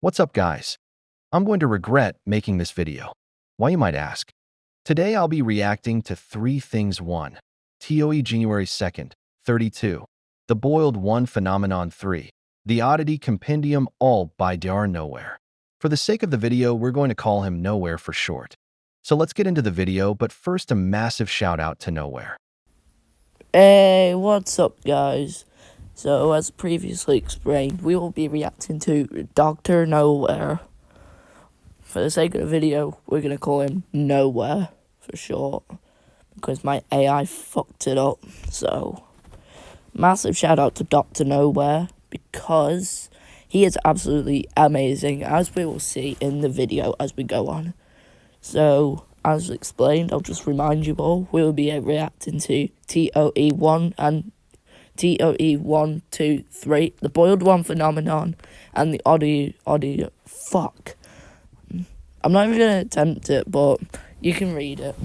What's up, guys? I'm going to regret making this video. Why, you might ask? Today I'll be reacting to three things. 1. TOE January 2nd, 32. The Boiled One Phenomenon. 3. The Oddity Compendium, all by Dar Nowhere. For the sake of the video, we're going to call him Nowhere for short. So let's get into the video, but first a massive shout out to Nowhere. Hey, what's up, guys? So, as previously explained, we will be reacting to Dr. Nowhere. For the sake of the video, we're going to call him Nowhere for short, because my AI fucked it up. So, massive shout out to Dr. Nowhere, because he is absolutely amazing, as we will see in the video as we go on. So, as explained, I'll just remind you all, we will be reacting to TOE1 and TOE 1, 2, 3, the Boiled One Phenomenon, and the Oddity. Fuck. I'm not even going to attempt it, but you can read it.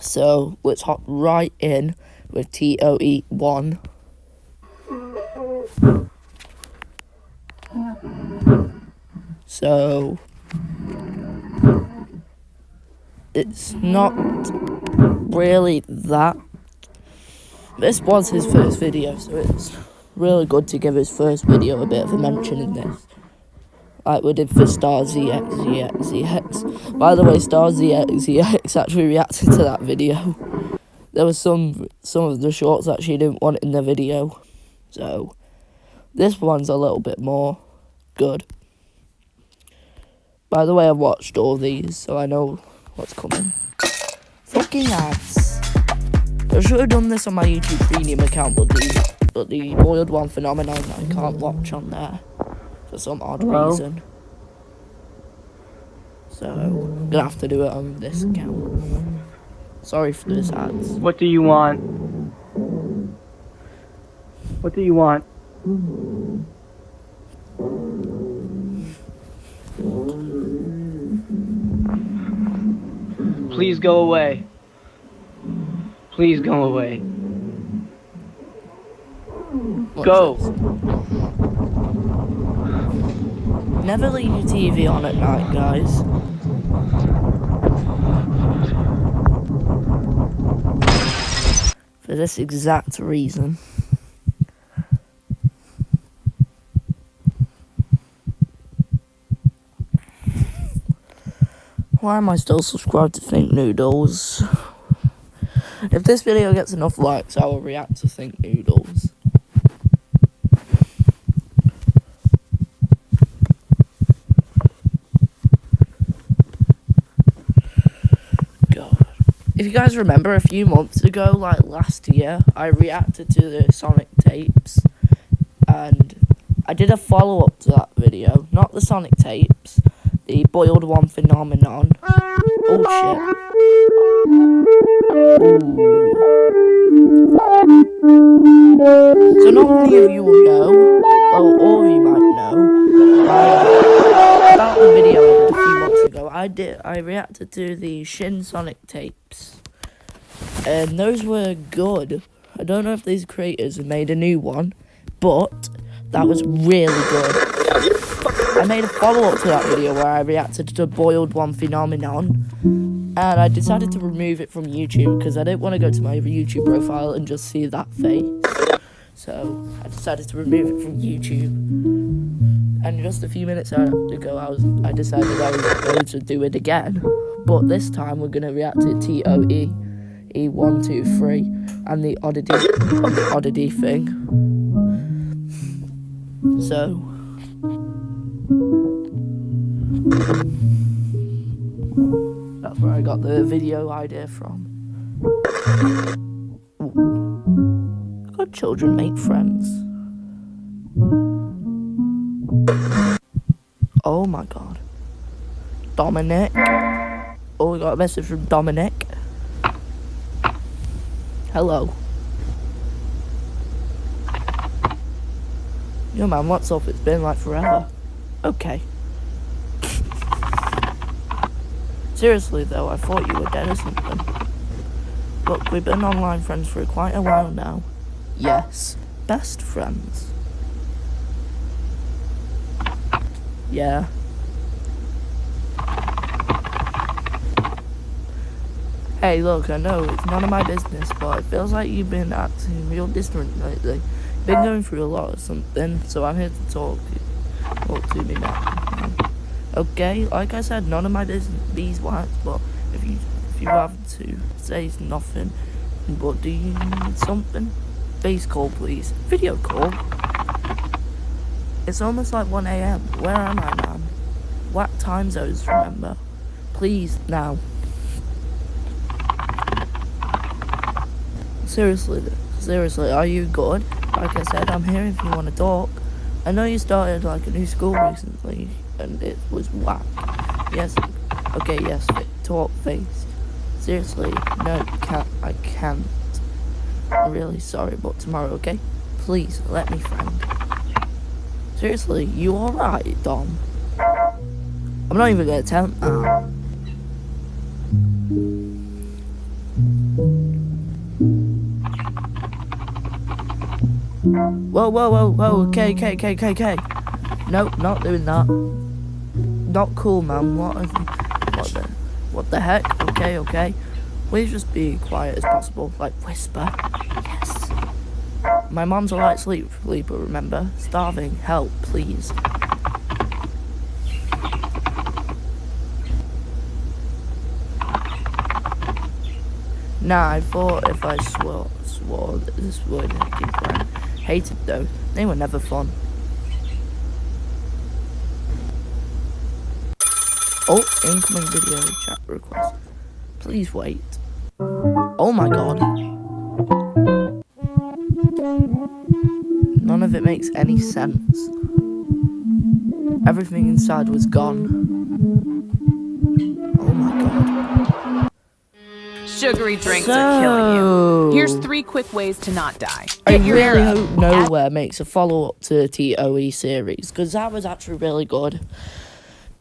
So, let's hop right in with TOE 1. So, it's not really that. This was his first video, so it's really good to give his first video a bit of a mention in this. Like we did for Star ZX. By the way, Star ZX actually reacted to that video. There was some of the shorts that she didn't want in the video. So, this one's a little bit more good. By the way, I've watched all these, so I know what's coming. Fucking ads. I should have done this on my YouTube Premium account, but the Boiled One Phenomenon I can't watch on there for some odd reason. So, I'm gonna have to do it on this account. Sorry for this ads. What do you want? What do you want? Please go away. Please go away. Go. Never leave your TV on at night, guys. For this exact reason. Why am I still subscribed to Think Noodles? If this video gets enough likes, I will react to Think Noodles. God. If you guys remember, a few months ago, like last year, I reacted to the Sonic tapes. And I did a follow-up to that video. Not the Sonic tapes. The Boiled One Phenomenon. Oh shit. So not many of you will know, well, all of you might know, about the video I did a few months ago. I reacted to the Shin Sonic tapes, and those were good. I don't know if these creators have made a new one, but that was really good. I made a follow-up to that video where I reacted to Boiled One Phenomenon, and I decided to remove it from YouTube because I didn't want to go to my YouTube profile and just see that face. So I decided to remove it from YouTube. And just a few minutes ago, I decided I was going to do it again. But this time we're going to react to TOE E1, 2, 3 and the oddity thing. So that's where I got the video idea from. Ooh. Good children make friends. Oh my god. Dominic. Oh, we got a message from Dominic. Hello. Yo man, what's up? It's been like forever. Okay. Seriously though, I thought you were dead or something. Look, we've been online friends for quite a while now. Yes, best friends. Yeah. Hey, look, I know it's none of my business, but it feels like you've been acting real distant lately. Been going through a lot or something, so I'm here to talk to me now. Okay, like I said, none of my business, beeswax, but if you have to say nothing, but do you need something? Face call, please. Video call? It's almost like 1 a.m. Where am I, man? What time zones, remember? Please, now. Seriously, are you good? Like I said, I'm here if you want to talk. I know you started like a new school recently, and it was whack. Yes, okay, yes, talk face. Seriously, no, I can't. I'm really sorry, but tomorrow, okay? Please, let me friend. Seriously, you alright, Dom? I'm not even gonna tell him now. Whoa, okay. Nope, not doing that. Not cool, man. What the heck? Okay. Please just be quiet as possible. Like, whisper. Yes. My mom's a light sleeper, remember? Starving. Help, please. Nah, I thought if I swore this would keep going. Hated though. They were never fun. Oh, incoming video chat request. Please wait. Oh my god. None of it makes any sense. Everything inside was gone. Oh my god. Sugary drinks are killing you. Here's 3 quick ways to not die. I really hope Nowhere makes a follow-up to the TOE series, because that was actually really good.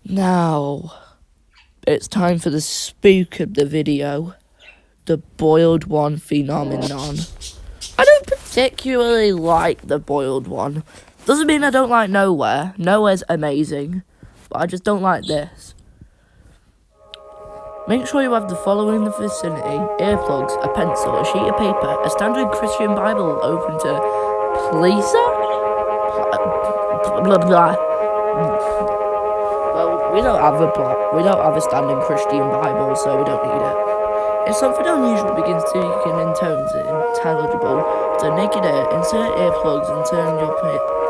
Now, it's time for the spook of the video. The boiled one phenomenon. I don't particularly like the boiled one. Doesn't mean I don't like Nowhere. Nowhere's amazing. But I just don't like this. Make sure you have the following in the vicinity: earplugs, a pencil, a sheet of paper, a standard Christian Bible open to Pleaser? Blah blah. Well, we don't have a standard Christian Bible, so we don't need it. If something unusual begins to speaking in tones intelligible to naked air, insert earplugs and turn your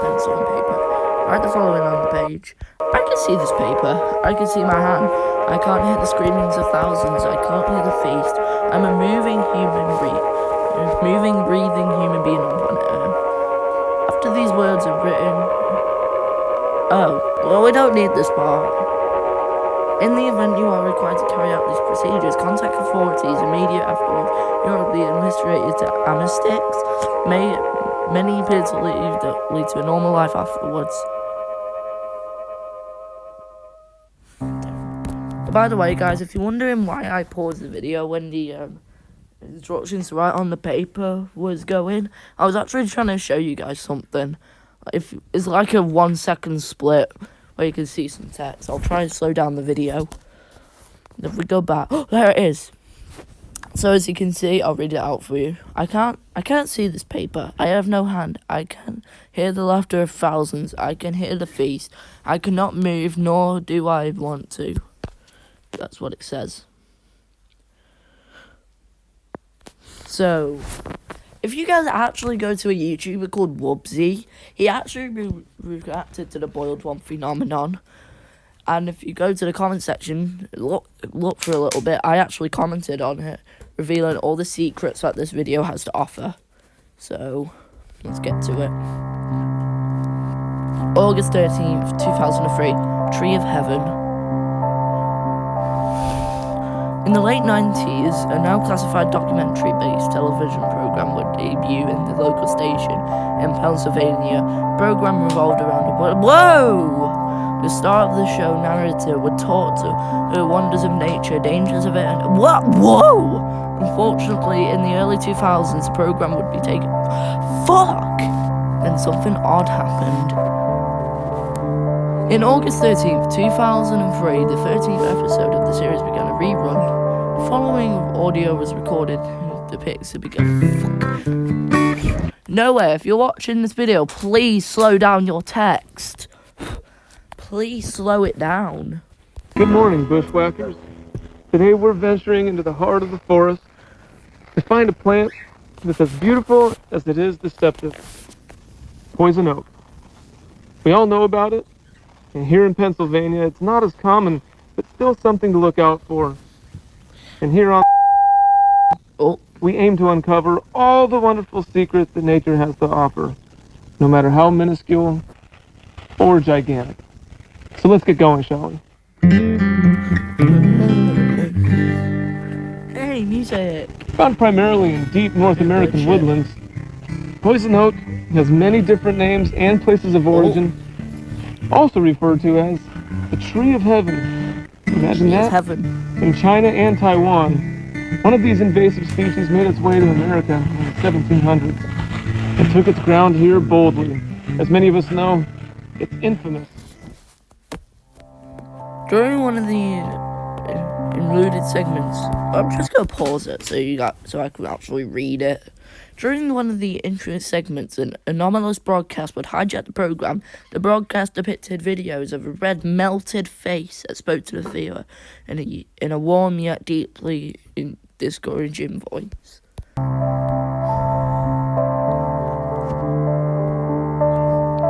pencil and paper. Write the following on the page. I can see this paper. I can see my hand. I can't hear the screamings of thousands. I can't hear the face. I'm a moving, breathing human being on planet Earth. After these words are written... Oh, well, we don't need this part. In the event you are required to carry out these procedures, contact authorities immediately afterwards. You will be administered to anesthetics. Many appear to lead to a normal life afterwards. By the way, guys, if you're wondering why I paused the video when the instructions to write on the paper was going, I was actually trying to show you guys something. If it's like a 1 second split where you can see some text. I'll try and slow down the video. If we go back, oh, there it is. So as you can see, I'll read it out for you. I can't see this paper. I have no hand. I can hear the laughter of thousands. I can hear the feast. I cannot move, nor do I want to. That's what it says. So, if you guys actually go to a YouTuber called Wubsy, he actually reacted to the boiled one phenomenon. And if you go to the comment section, look for a little bit, I actually commented on it, revealing all the secrets that this video has to offer. So, let's get to it. August 13th, 2003, Tree of Heaven. In the late 90s, a now classified documentary-based television program would debut in the local station in Pennsylvania. The program revolved around the star of the show narrator would talk to the wonders of nature, dangers of it, and Unfortunately, in the early 2000s, the program would be taken. Then something odd happened. In August 13th, 2003, the 13th episode of the series began a rerun. The following audio was recorded depicts the beginning. Nowhere, if you're watching this video, please slow down your text. Please slow it down. Good morning, bushwhackers. Today we're venturing into the heart of the forest to find a plant that's as beautiful as it is deceptive. Poison oak. We all know about it, and here in Pennsylvania it's not as common, but still something to look out for. And here on we aim to uncover all the wonderful secrets that nature has to offer, no matter how minuscule or gigantic. So let's get going, shall we? Hey, music. Found primarily in deep North American woodlands, poison oak has many different names and places of origin, also referred to as the tree of heaven. Imagine that? Heaven. In China and Taiwan, one of these invasive species made its way to America in the 1700s and took its ground here boldly. As many of us know, it's infamous. During one of the included segments, I'm just gonna pause it so I can actually read it. During one of the intro segments, an anomalous broadcast would hijack the program. The broadcast depicted videos of a red, melted face that spoke to the viewer in a warm yet deeply discouraging voice.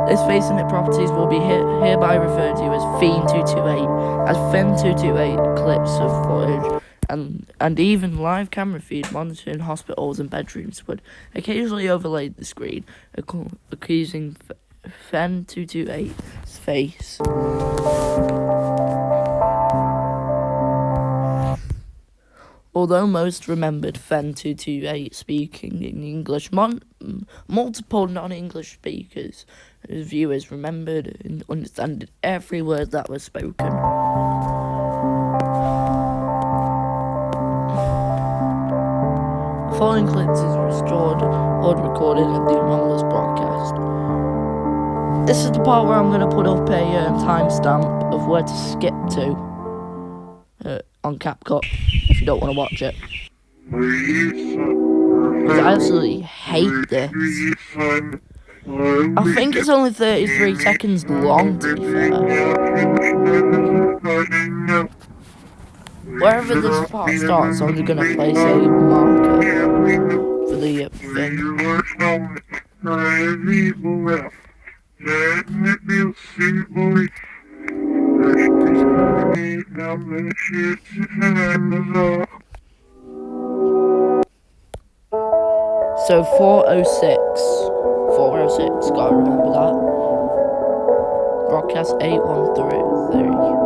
This face and its properties will be hereby referred to as FEN228, as FEN228 clips of footage and even live camera feed monitoring hospitals and bedrooms would occasionally overlay the screen, accusing FEN228's face. Although most remembered FEN228 speaking in English, multiple non-English speakers as viewers remembered and understood every word that was spoken. The following clips is restored or recorded of the anomalous broadcast. This is the part where I'm going to put up a timestamp of where to skip to on CapCut if you don't want to watch it. I absolutely hate this. I think it's only 33 seconds long, to be fair. Wherever this part starts, I'm going to place a marker for the thing. So 406, gotta remember that. Broadcast 8133.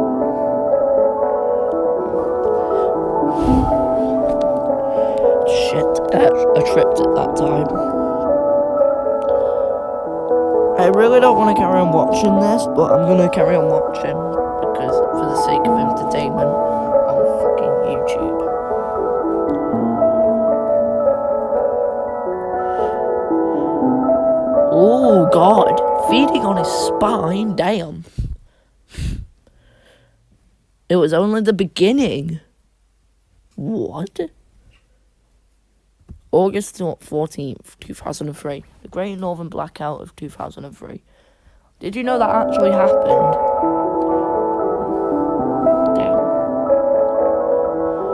Shit, I tripped at that time. I really don't want to carry on watching this, but I'm gonna carry on watching because for the sake of entertainment on fucking YouTube. Oh god, feeding on his spine, damn. It was only the beginning. What? August 14th, 2003. The Great Northern Blackout of 2003. Did you know that actually happened? Damn.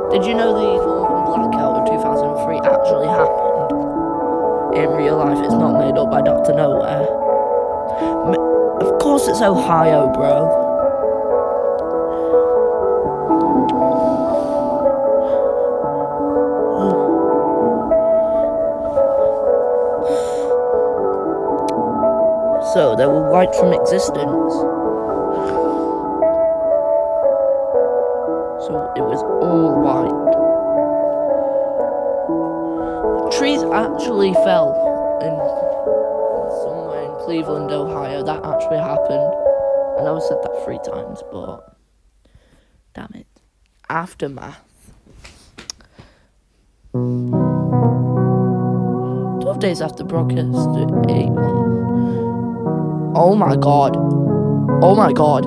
Did you know the Northern Blackout of 2003 actually happened? In real life, it's not made up by Dr. Nowhere. Of course it's Ohio, bro. So they were wiped from existence. So it was all wiped. Trees actually fell in somewhere in Cleveland, Ohio. That actually happened. I know I said that 3 times, but damn it. Aftermath. 12 days after broadcast, 81. Oh my god. Oh my god.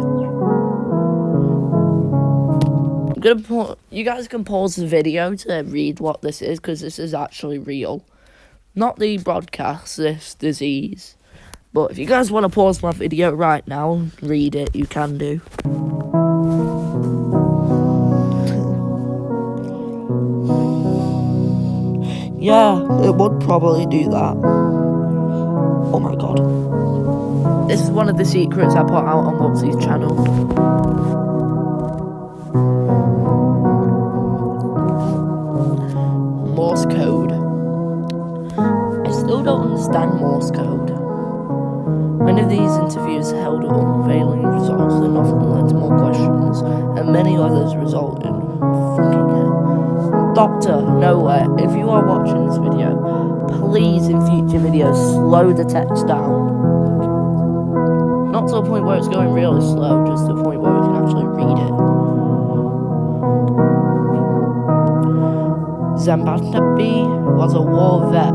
You guys can pause the video to read what this is, because this is actually real. Not the broadcast, this disease. But if you guys want to pause my video right now and read it, you can do. Yeah, it would probably do that. Oh my god. This is one of the secrets I put out on Wopsy's channel. Morse code. I still don't understand Morse code. Many of these interviews held unveiling results and often led to more questions, and many others result in fucking hell. Doctor, nowhere, if you are watching this video, please in future videos slow the text down. Not to a point where it's going really slow, just to a point where we can actually read it. Zambandabi was a war vet.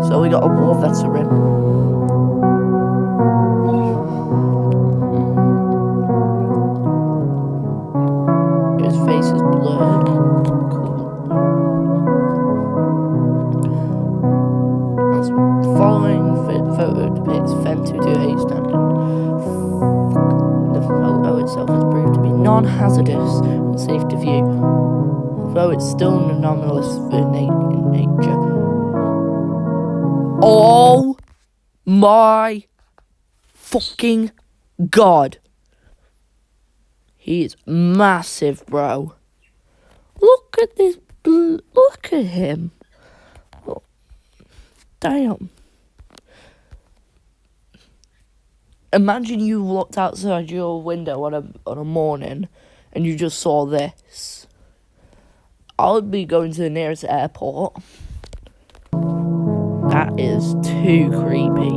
So we got a war veteran. His face is blurred. Cool. As the following photo depicts Fen 228 standard. The photo itself is proved to be non-hazardous and safe to view, though it's still anomalous in nature. Oh my fucking god. He is massive, bro. Look at this. Look at him. Oh, damn. Imagine you looked outside your window on a morning and you just saw this. I would be going to the nearest airport. That is too creepy.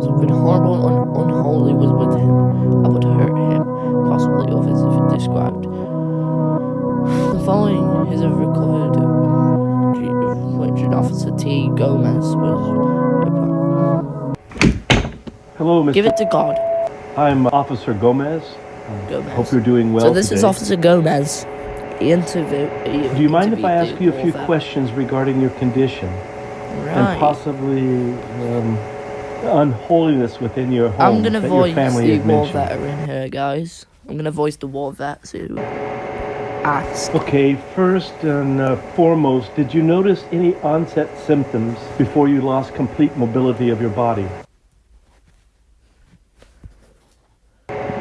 Something horrible and unholy was with him. I would hurt him, possibly others if it described. The following is a recovered which an Officer T. Gomez was. Hello, Mr. Give it to God. I'm Officer Gomez. Gomez. Hope you're doing well So this today. is Officer Gomez. Do you mind if I ask you a few questions? questions regarding your condition Right. and possibly unholiness within your home I'm gonna that voice your family the has war mentioned? veteran here, guys. I'm gonna voice the war vet who asked. Okay, first and foremost, did you notice any onset symptoms before you lost complete mobility of your body?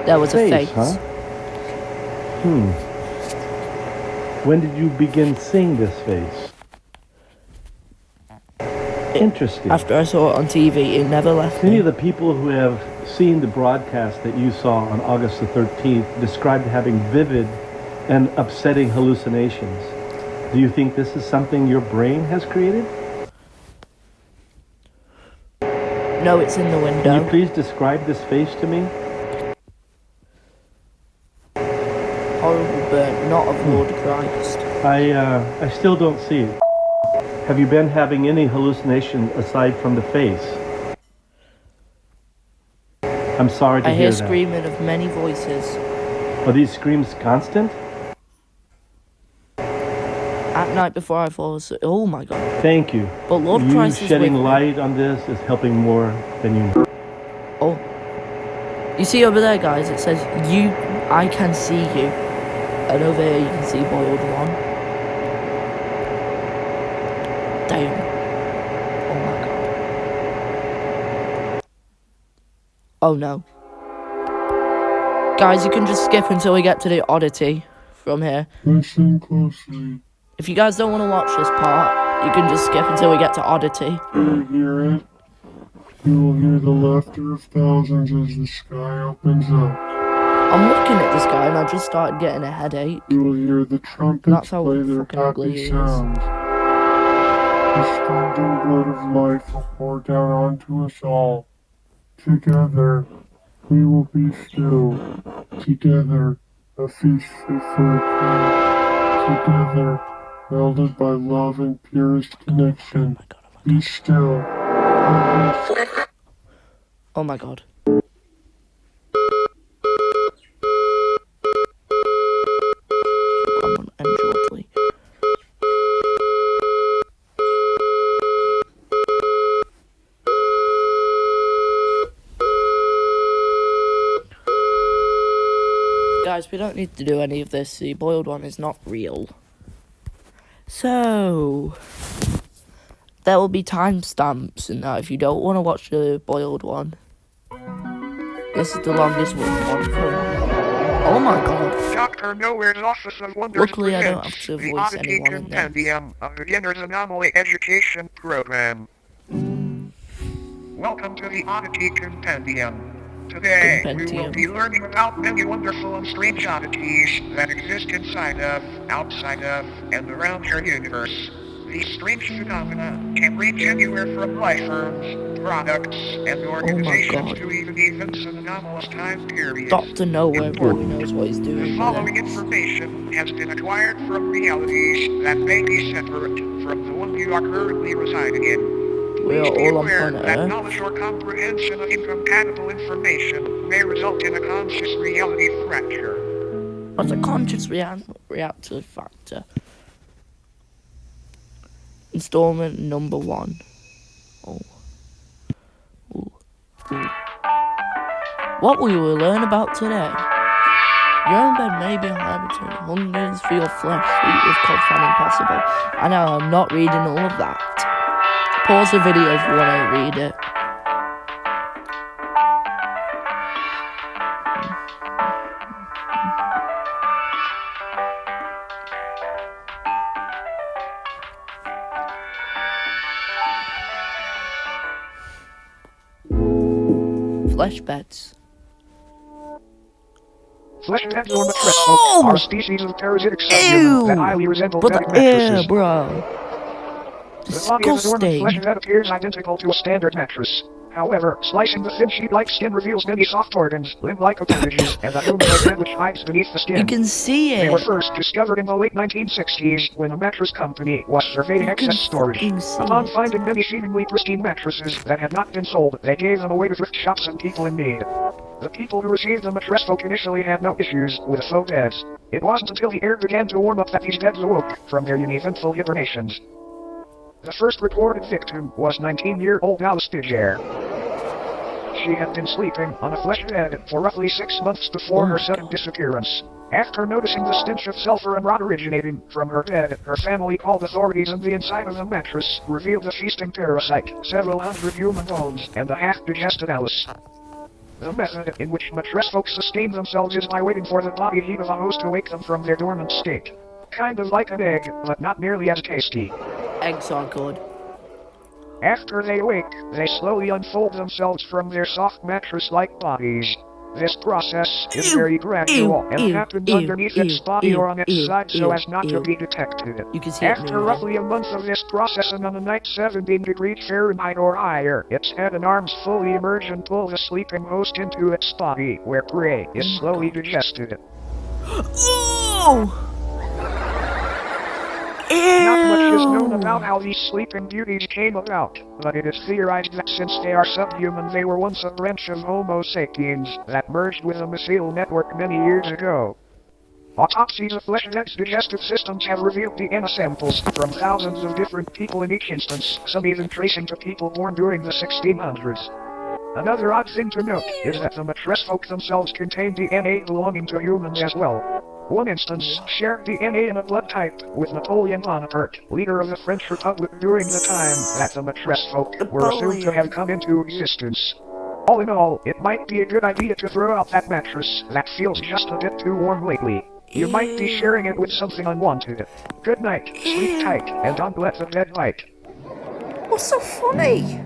There was a face. Huh? When did you begin seeing this face? Interesting. After I saw it on TV, it never left Many me. of the people who have seen the broadcast that you saw on August the 13th described having vivid and upsetting hallucinations. Do you think this is something your brain has created? No, it's in the Can you window. please describe this face to me? Horrible burn, not of Lord Christ. I still don't see it. Have you been having any hallucination aside from the face? I'm sorry to I hear hear that. screaming of many voices. Are these screams constant? At night before I fall asleep. Oh my god. Thank you. But Lord You Christ is shedding with me. light on this is helping more than you know. Oh. You see over there, guys, it says, I can see you. And over here you can see Boiled One. Damn. Oh my god. Oh no. Guys, you can just skip until we get to the oddity from here. Listen closely. If you guys don't want to watch this part, you can just skip until we get to oddity. Do you hear it? You will hear the laughter of thousands as the sky opens up. I'm looking at this guy and I just started getting a headache. You will hear the trumpets That's how play their fucking ugly happy he is. sounds. The streaming blood of life will pour down onto us all. Together, we will be still. Together, a feast fit for a king. Together, melded by love and purest connection. Be still. Oh my god. I'm on end shortly. Guys, we don't need to do any of this. The boiled one is not real. So, there will be timestamps in that if you don't want to watch the boiled one. This is the longest one. Oh my god. Dr. Nowhere's Office of Wonders Luckily, I don't presents have to the voice Oddity anyone in there. Compendium of Beginner's Anomaly Education Program. Welcome to the Oddity Compendium. Today, we will be learning about many wonderful and strange oddities that exist inside of, outside of, and around your universe. These strange phenomena can range anywhere from life forms, products, and organizations to even events in anomalous time periods. Dr. Nowhere really knows what he's doing. The following information has been acquired from realities that may be separate from the one you are currently residing in. We are Please be all on aware planet that Earth. knowledge or comprehension of incompatible information may result in a conscious reality fracture. What's a conscious reactive factor? Installment number 1. Oh. Ooh. Ooh. What will we learn about today? Your own bed may be inhabited. Hungers for your flesh, sweet with cold fan impossible. I know I'm not reading all of that. Pause the video if you want to read it. Flesh beds. Flesh beds or mattress folk are species of parasitic subhuman that highly resemble bed Ew, mattresses. bro. The body of a dormant Disgusting. flesh bed appears identical to a standard mattress. However, slicing the thin sheet-like skin reveals many soft organs, limb-like appendages, and a human-like head which hides beneath the skin. You can see They were it. first discovered in the late 1960s when a mattress company was surveying You can excess storage. fucking see Upon it. finding many seemingly pristine mattresses that had not been sold, they gave them away to thrift shops and people in need. The people who received the mattress folk initially had no issues with faux beds. It wasn't until the air began to warm up that these beds awoke from their uneventful hibernations. The first reported victim was 19-year-old Alice Fidger. She had been sleeping on a flesh bed for roughly 6 months before her sudden disappearance. After noticing the stench of sulfur and rot originating from her bed, her family called authorities, and the inside of the mattress revealed a feasting parasite, several hundred human bones, and a half-digested Alice. The method in which mattress folks sustain themselves is by waiting for the body heat of a host to wake them from their dormant state. Kind of like an egg, but not nearly as tasty. Eggs are good. After they wake, they slowly unfold themselves from their soft mattress-like bodies. This process is very gradual and happens underneath its body or on its side so as not to be detected. You can see it After moving. roughly a month of this process and on a night 17 degrees Fahrenheit or higher, its head and arms fully emerge and pull the sleeping host into its body, where prey is slowly digested. Oh! Not much is known about how these sleeping beauties came about, but it is theorized that since they are subhuman, they were once a branch of Homo sapiens that merged with a mycelial network many years ago. Autopsies of fleshheads' digestive systems have revealed DNA samples from thousands of different people in each instance, some even tracing to people born during the 1600s. Another odd thing to note is that the mattress folk themselves contain DNA belonging to humans as well. One instance shared DNA in a blood type with Napoleon Bonaparte, leader of the French Republic during the time that the mattress folk were assumed to have come into existence. All in all, it might be a good idea to throw out that mattress that feels just a bit too warm lately. You might be sharing it with something unwanted. Good night, sleep tight, and don't let the bed bite. What's so funny?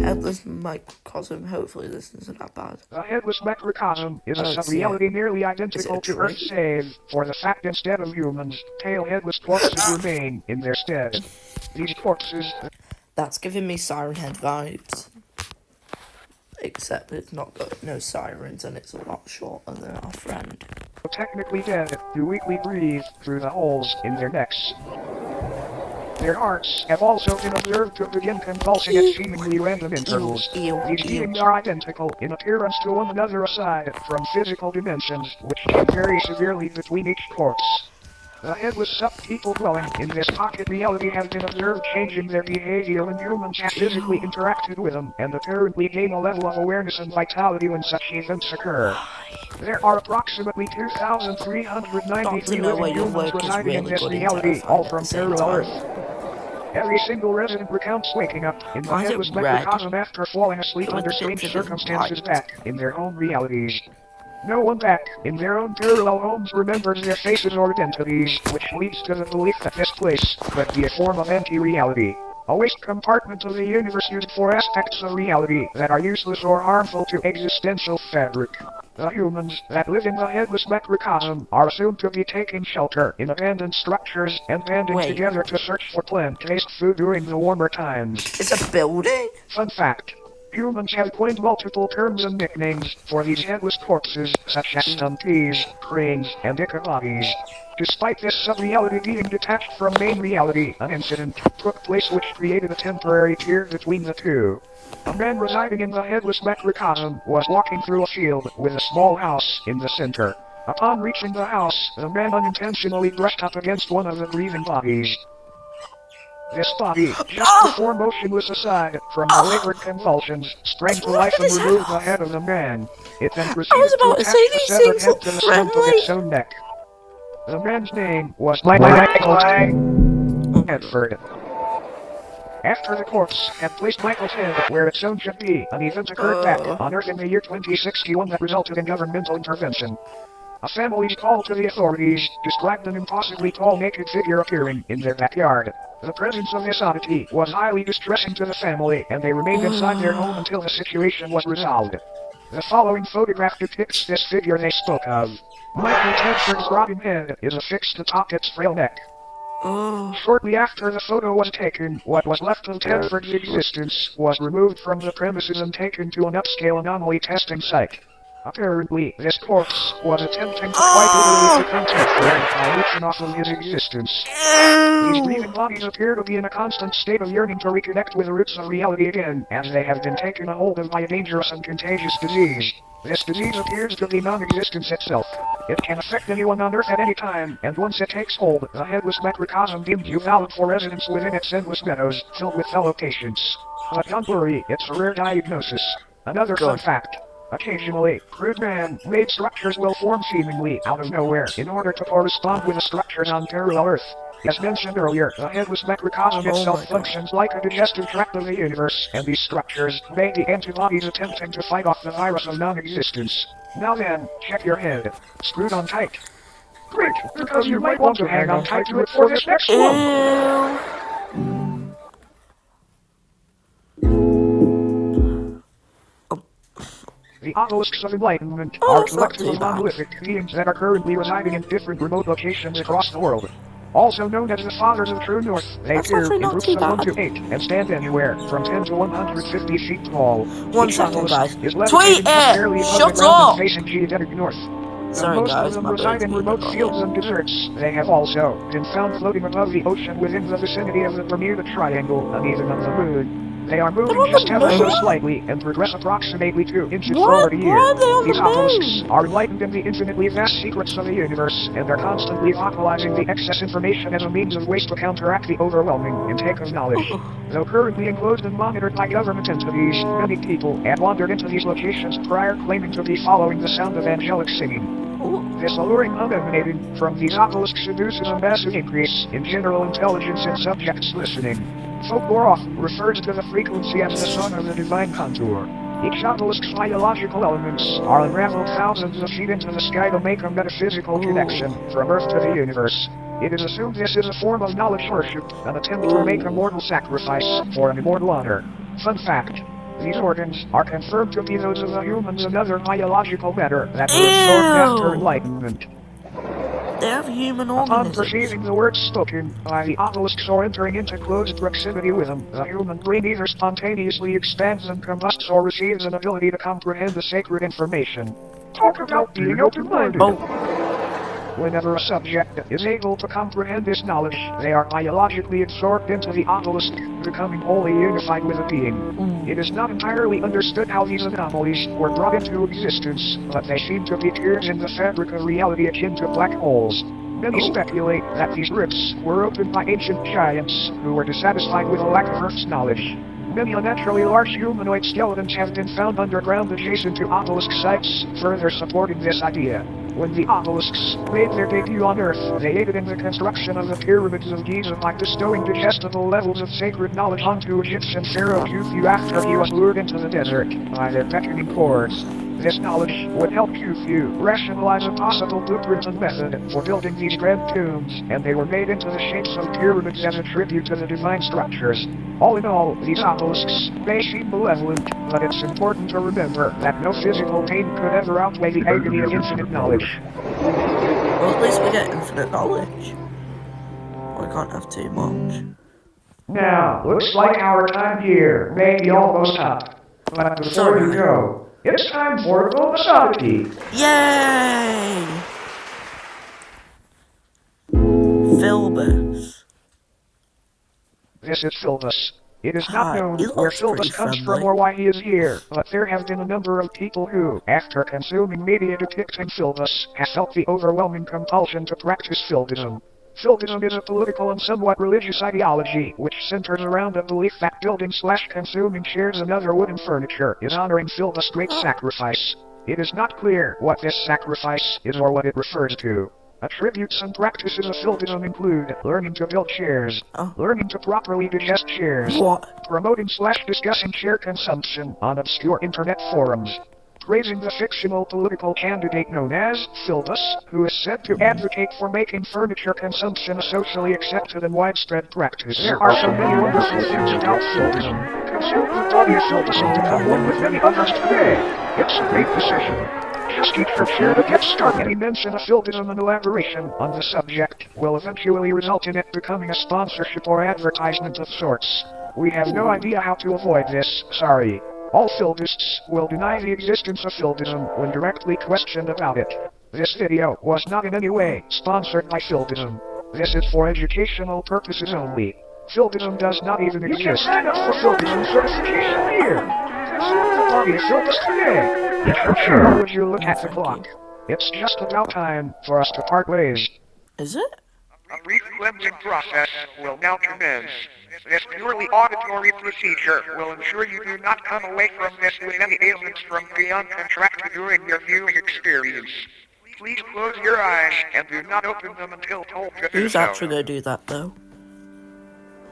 Headless microcosm. Hopefully this isn't that bad. The headless macrocosm is a Oh, it's, sub-reality nearly identical a to tree? Earth's save, for the fact instead of humans, pale headless corpses remain in their stead. These corpses... That's giving me Siren Head vibes. except it's not got no sirens and it's a lot shorter than our friend. Technically dead, do weakly breathe through the holes in their necks. Their hearts have also been observed to begin convulsing at seemingly random intervals. These beings are identical in appearance to one another aside from physical dimensions, which can vary severely between each corpse. The headless sub-people dwelling in this pocket reality have been observed changing their behavior when humans have physically interacted with them, and apparently gain a level of awareness and vitality when such events occur. There are approximately 2,393 living humans residing in this reality, all from parallel Earth. Every single resident recounts waking up in the headless microcosm after falling asleep under strange circumstances back in their own realities. No one back in their own parallel homes remembers their faces or identities, which leads to the belief that this place could be a form of anti-reality. A waste compartment of the universe used for aspects of reality that are useless or harmful to existential fabric. The humans that live in the headless macrocosm are assumed to be taking shelter in abandoned structures and banding together to search for plant-based food during the warmer times. It's a building? Fun fact. Humans have coined multiple terms and nicknames for these headless corpses, such as stumpies, cranes, and ichabodies. Despite this sub-reality being detached from main reality, an incident took place which created a temporary tier between the two. A man residing in the headless macrocosm was walking through a field with a small house in the center. Upon reaching the house, the man unintentionally brushed up against one of the breathing bodies. This body, just before motionless aside from the labored convulsions, sprang to life and removed the head of the man. It then proceeded to attach the severed head to the stump of its own neck. The man's name was Michael Edford. After the corpse had placed Michael's head where its own should be, an event occurred back on Earth in the year 2061 that resulted in governmental intervention. A family's call to the authorities described an impossibly tall naked figure appearing in their backyard. The presence of this oddity was highly distressing to the family, and they remained inside their home until the situation was resolved. The following photograph depicts this figure they spoke of. Michael Tedford's rotting head is affixed atop its frail neck. Shortly after the photo was taken, what was left of Tedford's existence was removed from the premises and taken to an upscale anomaly testing site. Apparently, this corpse was attempting to quite literally become Tedford by leeching off of his existence. These breathing bodies appear to be in a constant state of yearning to reconnect with the roots of reality again, as they have been taken a hold of by a dangerous and contagious disease. This disease appears to be non-existence itself. It can affect anyone on Earth at any time, and once it takes hold, the headless macrocosm deems you valid for residence within its endless meadows, filled with fellow patients. But don't worry, it's a rare diagnosis. Another fun fact. Occasionally, crude man-made structures will form seemingly out of nowhere in order to correspond with the structures on parallel Earth. As mentioned earlier, the headless macrocosm itself functions like a digestive tract of the universe, and these structures may be antibodies attempting to fight off the virus of non-existence. Now then, check your head. Screwed on tight. Great, because you might want to hang on tight to it for this next one. The obelisks of enlightenment are collective of monolithic beings that are currently residing in different remote locations across the world. Also known as the Fathers of True North, they appear in groups of 1 to 8 and stand anywhere from 10 to 150 feet tall. One second, guys. Is Tweet it! Shut up! Facing geodetic north. Sorry, Most guys, of them my reside in brain's remote being fields and deserts. They have also been found floating above the ocean within the vicinity of the Bermuda Triangle and even of the moon. They are moving just ever so slightly and progress approximately 2 inches forward a year. These obelisks are enlightened in the infinitely vast secrets of the universe, and are constantly vocalizing the excess information as a means of waste to counteract the overwhelming intake of knowledge. Though currently enclosed and monitored by government entities, many people have wandered into these locations prior claiming to be following the sound of angelic singing. This alluring hum emanating from these obelisks induces a massive increase in general intelligence in subjects listening. Folklore often refers to the frequency as the song of the divine contour. Each obelisk's biological elements are unraveled thousands of feet into the sky to make a metaphysical connection from Earth to the universe. It is assumed this is a form of knowledge worship, an attempt to make a mortal sacrifice for an immortal honor. Fun fact. These organs are confirmed to be those of the humans and other biological matter that were absorbed after enlightenment. They have human Upon organisms. perceiving the words spoken by the obelisks or entering into close proximity with them, the human brain either spontaneously expands and combusts or receives an ability to comprehend the sacred information. Talk about being open-minded. Oh, Whenever a subject is able to comprehend this knowledge, they are biologically absorbed into the obelisk, becoming wholly unified with the being. It is not entirely understood how these anomalies were brought into existence, but they seem to be tears in the fabric of reality akin to black holes. Many speculate that these rifts were opened by ancient giants who were dissatisfied with a lack of Earth's knowledge. Many unnaturally large humanoid skeletons have been found underground adjacent to obelisk sites, further supporting this idea. When the obelisks made their debut on Earth, they aided in the construction of the pyramids of Giza by bestowing digestible levels of sacred knowledge onto Egyptian pharaoh Khufu after he was lured into the desert by their beckoning chords. This knowledge would help Khufu rationalize a possible blueprint and method for building these grand tombs, and they were made into the shapes of pyramids as a tribute to the divine structures. All in all, these obelisks may seem malevolent, but it's important to remember that no physical pain could ever outweigh the agony of infinite knowledge. well, at least we get infinite knowledge. We can't have too much. Now, looks like our time here may be almost up. But before you go, it's time for Bulbasaurity. Yay! Philbus. This is Philbus. It is not Hi, known he where looks pretty Philbus comes from friendly. or why he is here, but there have been a number of people who, after consuming media depicting Philbus, have felt the overwhelming compulsion to practice Philbism. Philbism is a political and somewhat religious ideology which centers around the belief that building/consuming chairs and other wooden furniture is honoring Philbus' great sacrifice. It is not clear what this sacrifice is or what it refers to. Attributes and practices of Philbism include learning to build chairs, learning to properly digest chairs, What? promoting/discussing chair consumption on obscure internet forums, praising the fictional political candidate known as Philbus, who is said to advocate for making furniture consumption a socially accepted and widespread practice. There are so many wonderful things about Philbism. Consume the body of Philbus and become one with many others today. It's a great decision. Just eat from here to get started. Any mention of Philbism and elaboration on the subject will eventually result in it becoming a sponsorship or advertisement of sorts. We have no idea how to avoid this, sorry. All Philbists will deny the existence of Philbism when directly questioned about it. This video was not in any way sponsored by Philbism. This is for educational purposes only. Philbism does not even exist. You can sign up for Philbism certification here. Consume the body of Philbus today. How would you look at the clock? It's just about time for us to part ways. Is it? A brief cleansing process will now commence. This purely auditory procedure will ensure you do not come away from this with any ailments from beyond contracted during your viewing experience. Please close your eyes and do not open them until told to do Who's so. actually gonna do that though?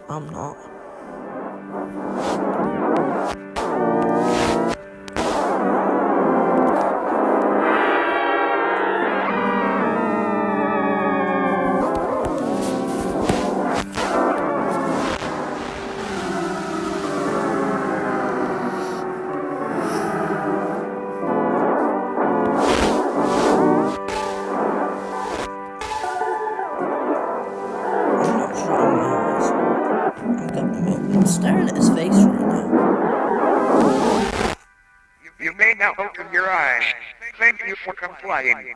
I'm not. I'm not shutting my eyes. I'm getting them open, staring at his face right now. You may now open your eyes. Thank you for complying.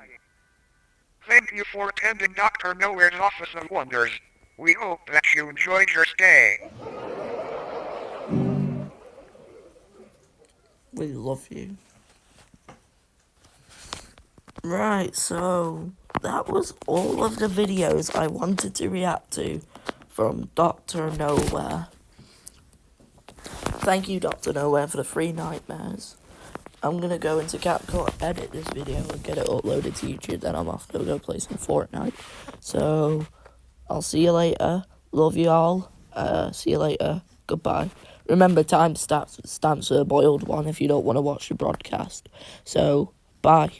Thank you for attending Dr. Nowhere's Office of Wonders. We hope that you enjoyed your stay. We love you. Right, so that was all of the videos I wanted to react to from Dr. Nowhere. Thank you, Dr. Nowhere, for the free nightmares. I'm gonna go into CapCut, edit this video, and get it uploaded to YouTube. Then I'm off to go play some Fortnite. So, I'll see you later. Love you all. See you later. Goodbye. Remember, time stamps for a boiled one if you don't want to watch the broadcast. So, bye.